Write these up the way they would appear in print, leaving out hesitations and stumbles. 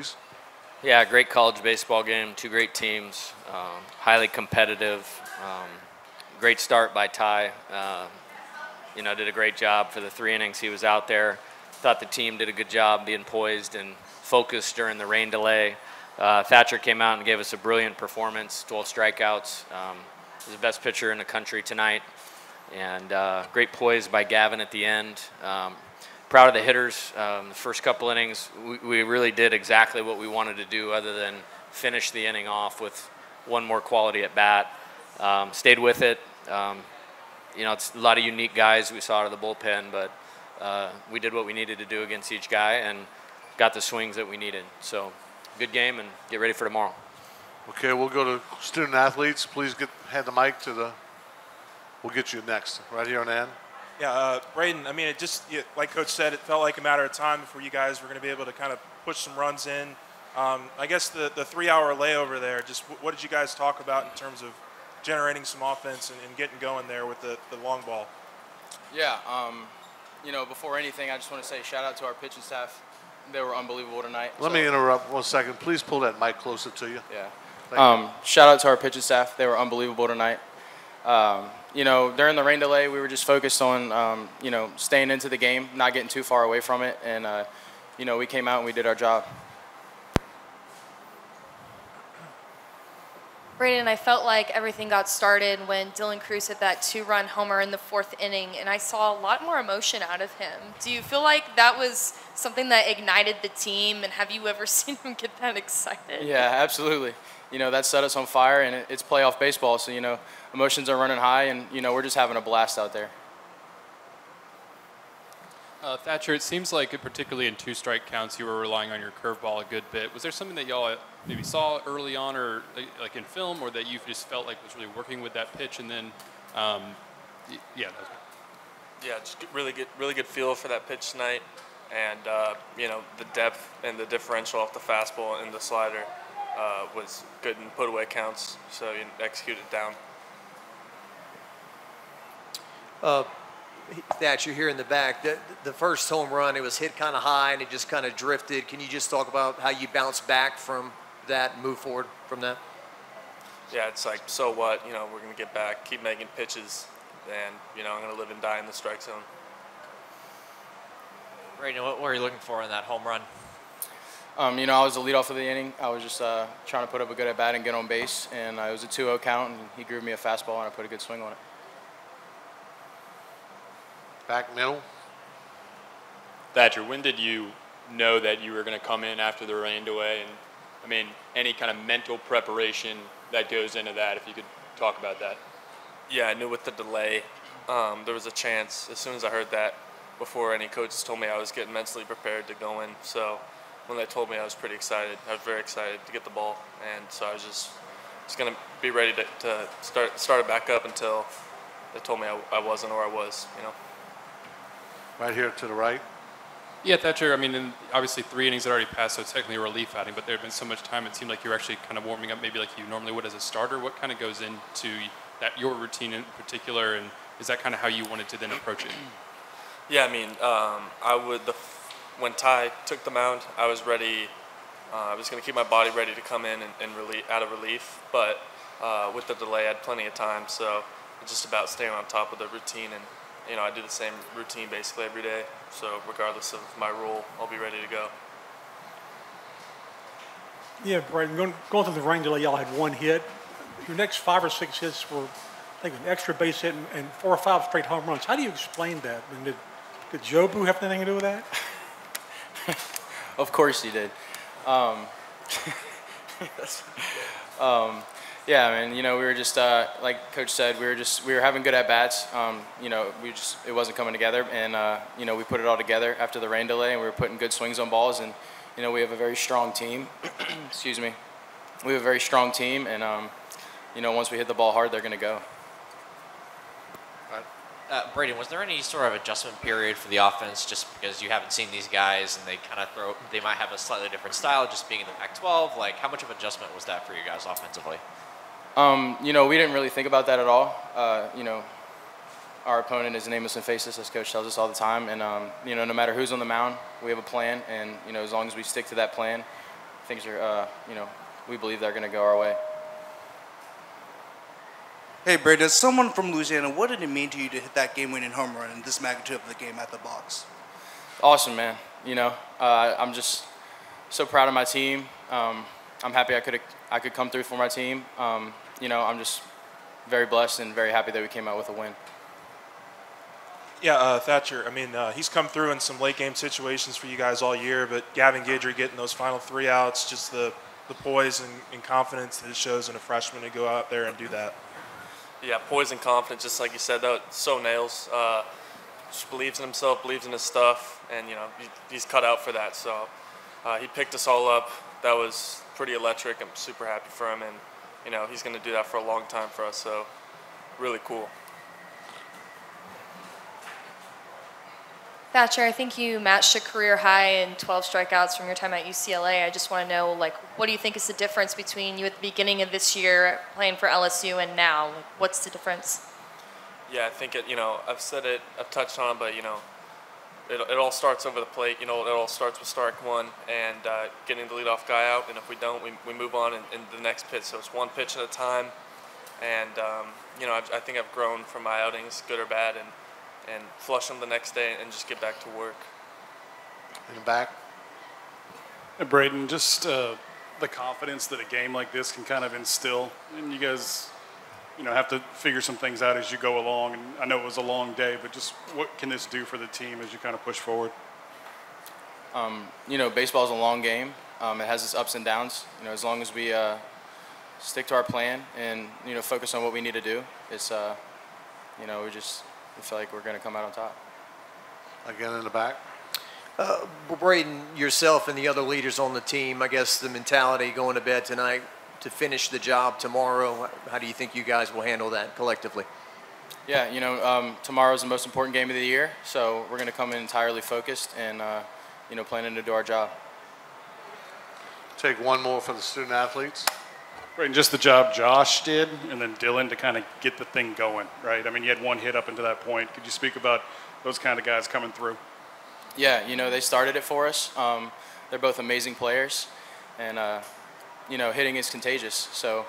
trophies. Yeah, great college baseball game, two great teams, highly competitive. Great start by Ty. Did a great job for the 3 innings he was out there. Thought the team did a good job being poised and focused during the rain delay. Thatcher came out and gave us a brilliant performance, 12 strikeouts. He's the best pitcher in the country tonight. And great poise by Gavin at the end. Proud of the hitters. The first couple innings, we really did exactly what we wanted to do other than finish the inning off with one more quality at bat. Stayed with it. It's a lot of unique guys we saw out of the bullpen, but we did what we needed to do against each guy and got the swings that we needed. So good game, and get ready for tomorrow. Okay, we'll go to student athletes. Please hand the mic to the. We'll get you next, right here on the end. Yeah, Brayden, I mean, like Coach said, it felt like a matter of time before you guys were going to be able to kind of push some runs in. I guess the 3-hour layover there, just what did you guys talk about in terms of generating some offense and getting going there with the long ball? Yeah, before anything, I just want to say shout out to our pitching staff. They were unbelievable tonight. Let me interrupt 1 second. Please pull that mic closer to you. Yeah. Shout out to our pitching staff. They were unbelievable tonight. During the rain delay, we were just focused on, staying into the game, not getting too far away from it. And, we came out and we did our job. Brayden, I felt like everything got started when Dylan Cruz hit that 2-run homer in the 4th inning, and I saw a lot more emotion out of him. Do you feel like that was something that ignited the team, and have you ever seen him get that excited? Yeah, absolutely. That set us on fire, and it's playoff baseball, so, emotions are running high, and, we're just having a blast out there. Thatcher, it seems like, particularly in 2-strike counts, you were relying on your curveball a good bit. Was there something that y'all maybe saw early on, or like in film, or that you just felt like was really working with that pitch? And then, yeah, just really good feel for that pitch tonight, and the depth and the differential off the fastball and the slider was good in put away counts, so you executed it down. Thatcher here in the back, the first home run, it was hit kind of high and it just kind of drifted. Can you just talk about how you bounced back from that and move forward from that? Yeah, it's like, so what? We're going to get back, keep making pitches, and, I'm going to live and die in the strike zone. Brayden, what were you looking for in that home run? I was the leadoff of the inning. I was just trying to put up a good at bat and get on base, and it was a 2-0 count, and he grew me a fastball, and I put a good swing on it. Back middle. Thatcher, when did you know that you were going to come in after the rain delay? And, any kind of mental preparation that goes into that, if you could talk about that. Yeah, I knew with the delay, there was a chance. As soon as I heard that, before any coaches told me, I was getting mentally prepared to go in. So when they told me, I was pretty excited. I was very excited to get the ball. And so I was just going to be ready to start it back up until they told me I wasn't, or I was, Right here to the right. Yeah, Thatcher, obviously 3 innings had already passed, so it's technically a relief outing, but there had been so much time, it seemed like you were actually kind of warming up maybe like you normally would as a starter. What kind of goes into your routine in particular, and is that kind of how you wanted to then approach it? Yeah, when Ty took the mound, I was ready. I was going to keep my body ready to come in and out of relief, but with the delay, I had plenty of time, so it's just about staying on top of the routine. And I do the same routine basically every day, so regardless of my role, I'll be ready to go. Yeah, Brayden, going through the rain delay, y'all had 1 hit. Your next 5 or 6 hits were, I think, an extra base hit and 4 or 5 straight home runs. How do you explain that? Did Jobert have anything to do with that? Of course he did. Yeah, we were just like Coach said, we were having good at bats. It wasn't coming together, and we put it all together after the rain delay, and we were putting good swings on balls, and we have a very strong team. Excuse me. We have a very strong team, and once we hit the ball hard, they're going to go. Brayden, was there any sort of adjustment period for the offense, just because you haven't seen these guys and they might have a slightly different style, just being in the Pac-12? Like, how much of adjustment was that for you guys offensively? We didn't really think about that at all. Our opponent is nameless and faceless, as Coach tells us all the time. And, no matter who's on the mound, we have a plan. And, as long as we stick to that plan, things are, we believe they're going to go our way. Hey, Brayden, as someone from Louisiana, what did it mean to you to hit that game-winning home run in this magnitude of the game at the box? Awesome, man. I'm just so proud of my team. I'm happy I could come through for my team. I'm just very blessed and very happy that we came out with a win. Yeah, Thatcher, I mean, he's come through in some late game situations for you guys all year, but Gavin Guidry getting those final 3 outs, just the poise and confidence that it shows in a freshman to go out there and do that. Yeah, poise and confidence, just like you said, that so nails. Just believes in himself, believes in his stuff, and he's cut out for that. So he picked us all up. That was pretty electric. I'm super happy for him, and he's going to do that for a long time for us. So really cool. Thatcher, I think you matched a career high in 12 strikeouts from your time at UCLA. I just want to know, what do you think is the difference between you at the beginning of this year playing for LSU and now? What's the difference? Yeah, I think I've said it, I've touched on it, but it all starts over the plate. It all starts with strike one and getting the leadoff guy out, and if we don't, we move on in the next pitch. So it's one pitch at a time, and I think I've grown from my outings, good or bad, and flush them the next day and just get back to work. In the back. Hey, Brayden, just the confidence that a game like this can kind of instill, and you guys, have to figure some things out as you go along. And I know it was a long day, but just what can this do for the team as you kind of push forward? Baseball is a long game. It has its ups and downs. As long as we stick to our plan and focus on what we need to do, it's we feel like we're going to come out on top. Again in the back. Brayden, yourself and the other leaders on the team, I guess the mentality going to bed tonight to finish the job tomorrow, how do you think you guys will handle that collectively? Yeah, tomorrow is the most important game of the year, so we're going to come in entirely focused and, planning to do our job. Take one more for the student athletes. Right, and just the job Josh did, and then Dylan to kind of get the thing going, right? I mean, you had one hit up until that point. Could you speak about those kind of guys coming through? Yeah, they started it for us. They're both amazing players, and, hitting is contagious. So,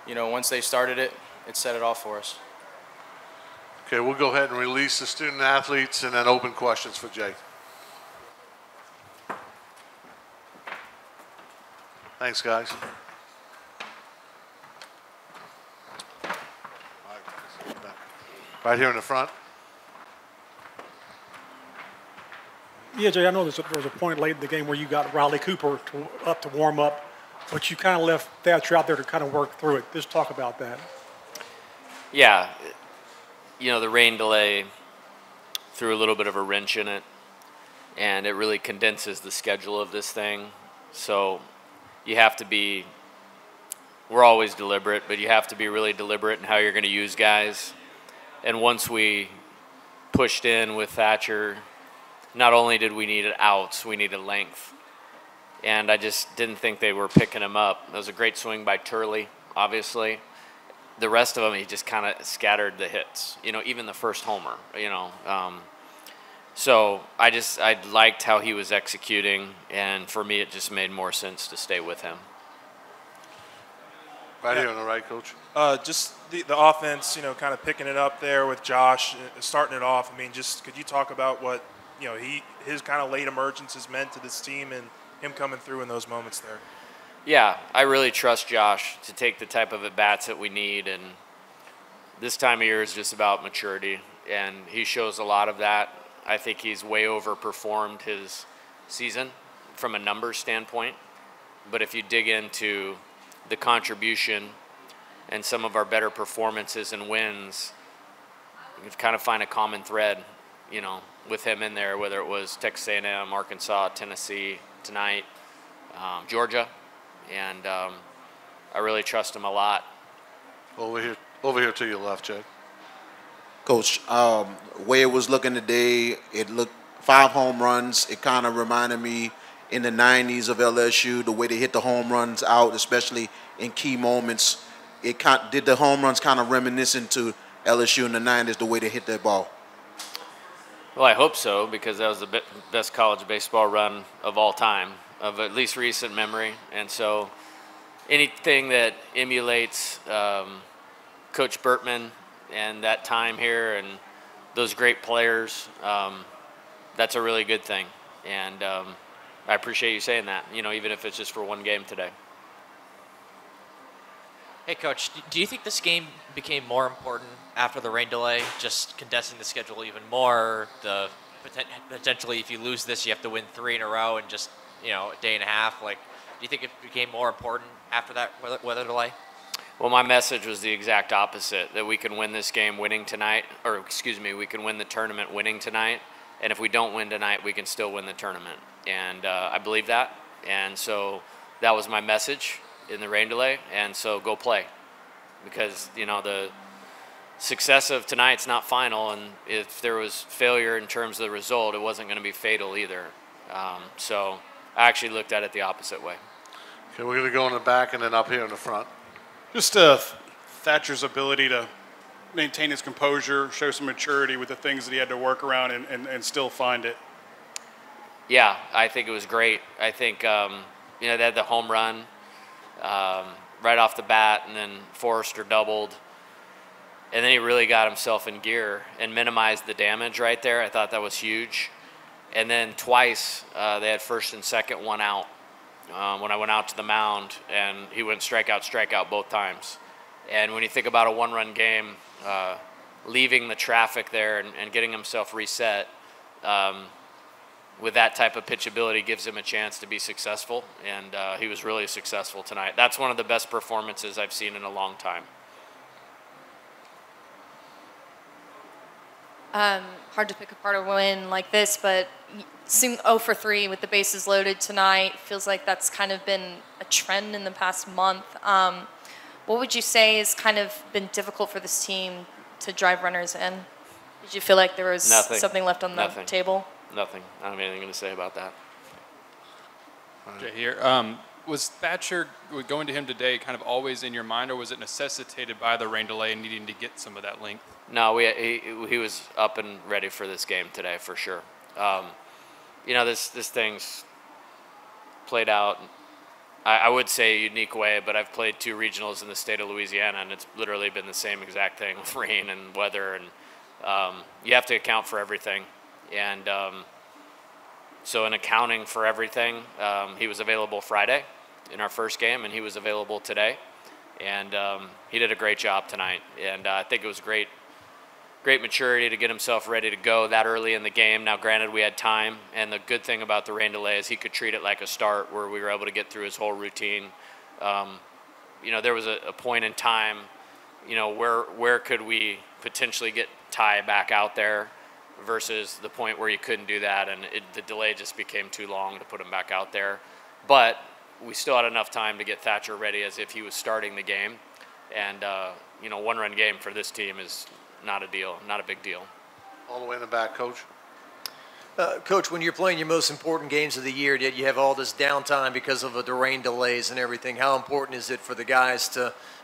once they started it, it set it off for us. Okay, we'll go ahead and release the student athletes and then open questions for Jay. Thanks, guys. Right here in the front. Yeah, Jay, I know there was a point late in the game where you got Riley Cooper up to warm up, but you kind of left Thatcher out there to kind of work through it. Just talk about that. Yeah, the rain delay threw a little bit of a wrench in it, and it really condenses the schedule of this thing. So you have to be, we're always deliberate, but you have to be really deliberate in how you're going to use guys. And once we pushed in with Thatcher, not only did we need outs, we needed length. And I just didn't think they were picking him up. It was a great swing by Turley, obviously. The rest of them, he just kind of scattered the hits, even the first homer, So I liked how he was executing, and for me, it just made more sense to stay with him. Right here on the right, Coach. Just the offense, kind of picking it up there with Josh, starting it off. I mean, just could you talk about what, his kind of late emergence has meant to this team and him coming through in those moments there? Yeah, I really trust Josh to take the type of at-bats that we need, and this time of year is just about maturity, and he shows a lot of that. I think he's way overperformed his season from a numbers standpoint, but if you dig into the contribution and some of our better performances and wins, you can kind of find a common thread, with him in there, whether it was Texas A&M, Arkansas, Tennessee, tonight, Georgia, and I really trust him a lot. Over here to your left, Jay. Coach, way it was looking today, it looked 5 home runs. It kind of reminded me in the 90s of LSU, the way they hit the home runs out, especially in key moments. Did the home runs kind of reminiscent to LSU in the 90s, the way they hit that ball? Well, I hope so, because that was the best college baseball run of all time. of at least recent memory. And so anything that emulates Coach Burtman and that time here and those great players, that's a really good thing. And I appreciate you saying that, even if it's just for one game today. Hey, Coach, do you think this game became more important after the rain delay, just condensing the schedule even more? Potentially, if you lose this, you have to win 3 in a row in just a day and a half. Like, do you think it became more important after that weather delay? Well, my message was the exact opposite, that we can win this game winning tonight, or excuse me, we can win the tournament winning tonight, and if we don't win tonight, we can still win the tournament. And I believe that, and so that was my message in the rain delay, and so go play. Because, the success of tonight's not final, and if there was failure in terms of the result, it wasn't going to be fatal either. So I actually looked at it the opposite way. Okay, we're going to go in the back and then up here in the front. Just Thatcher's ability to maintain his composure, show some maturity with the things that he had to work around and still find it. Yeah, I think it was great. I think, they had the home run right off the bat, and then Forrester doubled. And then he really got himself in gear and minimized the damage right there. I thought that was huge. And then twice they had first and second, one out. When I went out to the mound, and he went strikeout both times. And when you think about a one-run game, leaving the traffic there and getting himself reset with that type of pitchability gives him a chance to be successful, and he was really successful tonight. That's one of the best performances I've seen in a long time. Hard to pick apart a win like this, but seeing 0 for 3 with the bases loaded tonight feels like that's kind of been a trend in the past month. What would you say has kind of been difficult for this team to drive runners in? Did you feel like there was something left on the table? Nothing. I don't have anything to say about that. Jay here. Was Thatcher going to him today kind of always in your mind, or was it necessitated by the rain delay and needing to get some of that length? No, he was up and ready for this game today for sure. This thing's played out, I would say a unique way, but I've played 2 regionals in the state of Louisiana, and it's literally been the same exact thing with rain and weather, and you have to account for everything. And so in accounting for everything, he was available Friday in our first game, and he was available today. And he did a great job tonight. And I think it was great maturity to get himself ready to go that early in the game. Now, granted, we had time, and the good thing about the rain delay is he could treat it like a start where we were able to get through his whole routine. There was a point in time, where could we potentially get Ty back out there versus the point where you couldn't do that, and the delay just became too long to put him back out there. But we still had enough time to get Thatcher ready as if he was starting the game. And, one-run game for this team is not a big deal. All the way in the back, Coach. Coach, when you're playing your most important games of the year, yet you have all this downtime because of the rain delays and everything, how important is it for the guys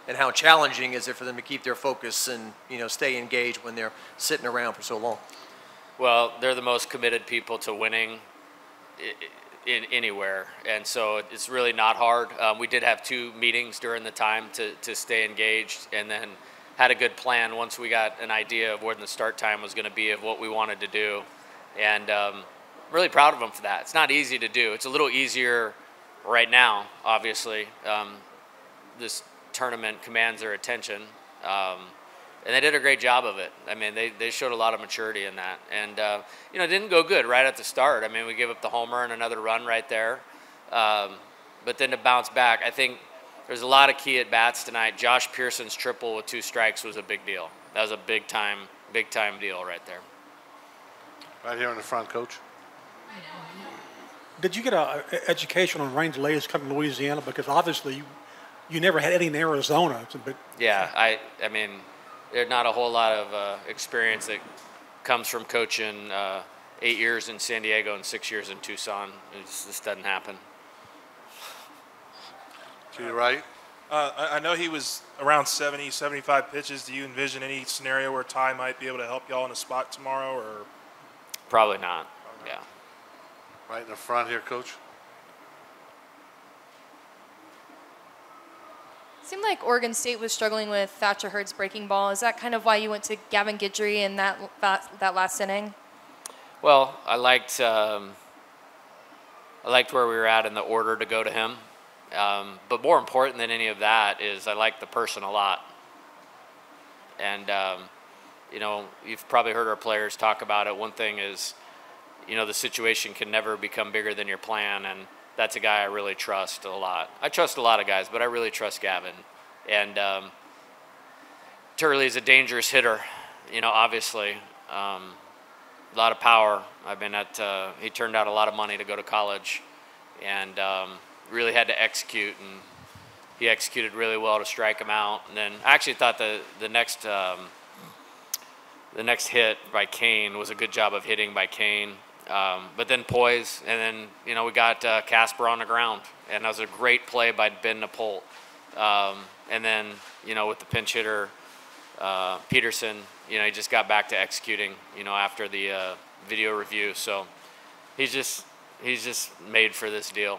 and how challenging is it for them to keep their focus and, stay engaged when they're sitting around for so long? Well, they're the most committed people to winning in anywhere, and so it's really not hard. We did have 2 meetings during the time to stay engaged, and then had a good plan once we got an idea of when the start time was going to be, of what we wanted to do. And really proud of them for that. It's not easy to do. It's a little easier right now, obviously. This tournament commands their attention. And they did a great job of it. I mean, they showed a lot of maturity in that. And, it didn't go good right at the start. I mean, we gave up the homer and another run right there. But then to bounce back, I think there's a lot of key at-bats tonight. Josh Pearson's triple with 2 strikes was a big deal. That was a big-time deal right there. Right here in the front, Coach. Did you get an education on rain delays coming to Louisiana? Because obviously you never had any in Arizona. But yeah, I mean, there's not a whole lot of experience that comes from coaching 8 years in San Diego and 6 years in Tucson. This doesn't happen. To your right. I know he was around 70, 75 pitches. Do you envision any scenario where Ty might be able to help y'all in a spot tomorrow, or? Probably not. Yeah. Right in the front here, Coach. seemed like Oregon State was struggling with Thatcher Hurd's breaking ball. Is that kind of why you went to Gavin Guidry in that last inning? Well, I liked where we were at in the order to go to him. But more important than any of that is I like the person a lot. And, you know, you've probably heard our players talk about it. One thing is, you know, the situation can never become bigger than your plan, and that's a guy I really trust a lot. I trust a lot of guys, but I really trust Gavin. And Turley is a dangerous hitter, you know, obviously. A lot of power. He turned out a lot of money to go to college, and really had to execute, and he executed really well to strike him out. And then I actually thought the next hit by Kane was a good job of hitting by Kane. But then poise, and then, you know, we got Casper on the ground, and that was a great play by Ben Napolt. And then, you know, with the pinch hitter, Peterson, you know, he just got back to executing, you know, after the video review. So he's just made for this deal.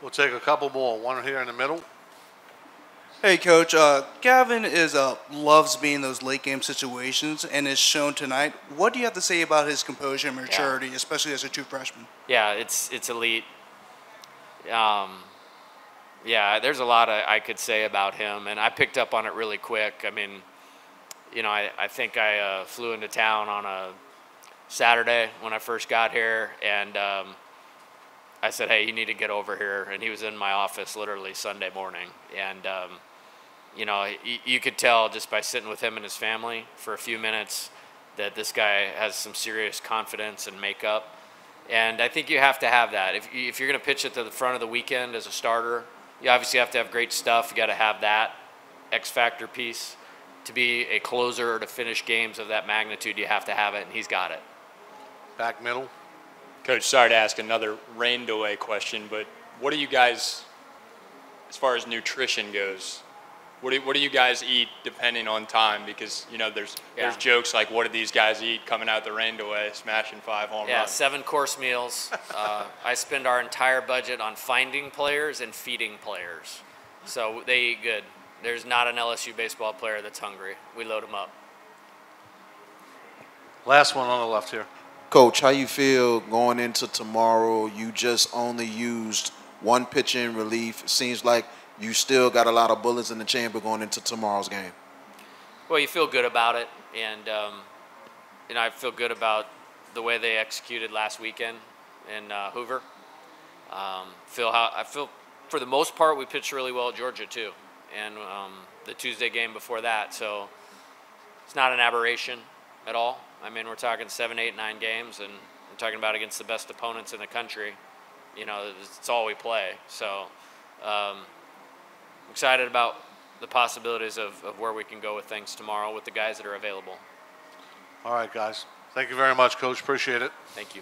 We'll take a couple more. One here in the middle. Hey, Coach. Gavin loves being in those late game situations and is shown tonight. What do you have to say about his composure and maturity, especially as a true freshman? Yeah, it's elite. Yeah, there's a lot I could say about him, and I picked up on it really quick. I mean, you know, I think I flew into town on a Saturday when I first got here, and I said, hey, you need to get over here. And he was in my office literally Sunday morning. And, you know, you could tell just by sitting with him and his family for a few minutes that this guy has some serious confidence and makeup. And I think you have to have that. If you're going to pitch it to the front of the weekend as a starter, you obviously have to have great stuff. You got to have that X factor piece. To be a closer or to finish games of that magnitude, you have to have it, and he's got it. Back middle. Coach, sorry to ask another rain delay question, but what do you guys, as far as nutrition goes, what do you guys eat depending on time? Because, you know, there's jokes like, what do these guys eat coming out the rain delay, smashing 5 home runs? 7-course meals. I spend our entire budget on finding players and feeding players. So they eat good. There's not an LSU baseball player that's hungry. We load them up. Last one on the left here. Coach, how you feel going into tomorrow? You just only used one pitcher in relief. It seems like you still got a lot of bullets in the chamber going into tomorrow's game. Well, you feel good about it, and you know, I feel good about the way they executed last weekend in Hoover. I feel for the most part we pitched really well at Georgia too, and the Tuesday game before that. So it's not an aberration at all. I mean, we're talking 7, 8, 9 games, and we're talking about against the best opponents in the country. You know, it's all we play. So I'm excited about the possibilities of where we can go with things tomorrow with the guys that are available. All right, guys. Thank you very much, Coach. Appreciate it. Thank you.